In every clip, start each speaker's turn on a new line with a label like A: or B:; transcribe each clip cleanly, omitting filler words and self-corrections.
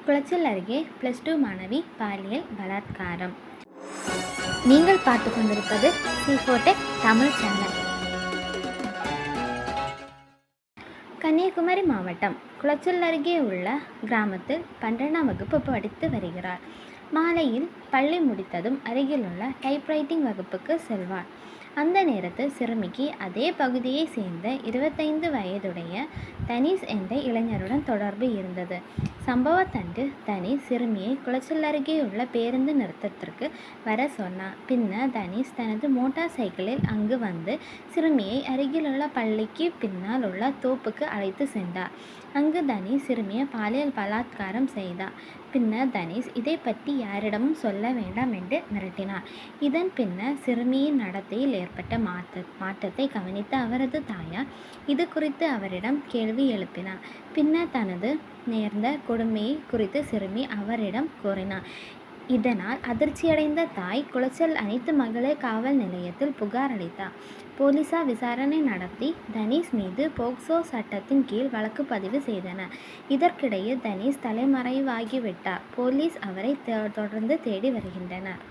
A: குளச்சல் அருகே +2 மாணவி பாலியல் பலாத்காரம். நீங்கள் பார்த்து கொண்டிருப்பது C4 Tech Tamil channel. Kanyakumari மாவட்டம் குளச்சல் அருகே உள்ள கிராமத்தில் 12ஆம் வகுப்பு படித்து வருகிறார். மாலையில் பள்ளி முடித்ததும் அருகிலுள்ள டைப்ரைட்டிங் வகுப்புக்கு செல்வார். அந்த நேரத்தில் சிறுமிக்கு அதே பகுதியை சேர்ந்த 25 வயதுடைய தனீஷ் என்ற இளைஞருடன் தொடர்பு இருந்தது. சம்பவத்தன்று தனீஷ் சிறுமியை குளச்சல் அருகே உள்ள பேருந்து நிறுத்தத்திற்கு வர சொன்னார். பின்னர் தனீஷ் தனது மோட்டார் சைக்கிளில் அங்கு வந்து சிறுமியை அருகிலுள்ள பள்ளிக்கு பின்னால் உள்ள தோப்புக்கு அழைத்து சென்றார். அங்கு தனீஷ் சிறுமியை பாலியல் பலாத்காரம் செய்தார். பின்னர் தனீஷ் இதை பற்றி யாரிடமும் சொல்ல வேண்டாம் என்று மிரட்டினார். இதன் பின்னர் சிறுமியின் நடத்தையில் ஏற்பட்ட மாற்றத்தை கவனித்த அவரது தாயார் இது குறித்து அவரிடம் கேள்வி எழுப்பினார். பின்னர் தனது நேர்ந்த கொடுமையை குறித்து சிறுமி அவரிடம் கூறினார். இதனால் அதிர்ச்சியடைந்த தாய் குளச்சல் அனைத்து மகளிர் காவல் நிலையத்தில் புகார் அளித்தார். போலீசார் விசாரணை நடத்தி தனீஷ் மீது போக்சோ சட்டத்தின் கீழ் வழக்கு பதிவு செய்தனர். இதற்கிடையே தனீஷ் தலைமறைவாகிவிட்டார். போலீஸ் அவரை தொடர்ந்து தேடி வருகின்றனர்.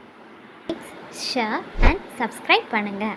A: ஷேர் அண்ட் சப்ஸ்கிரைப் பண்ணுங்க.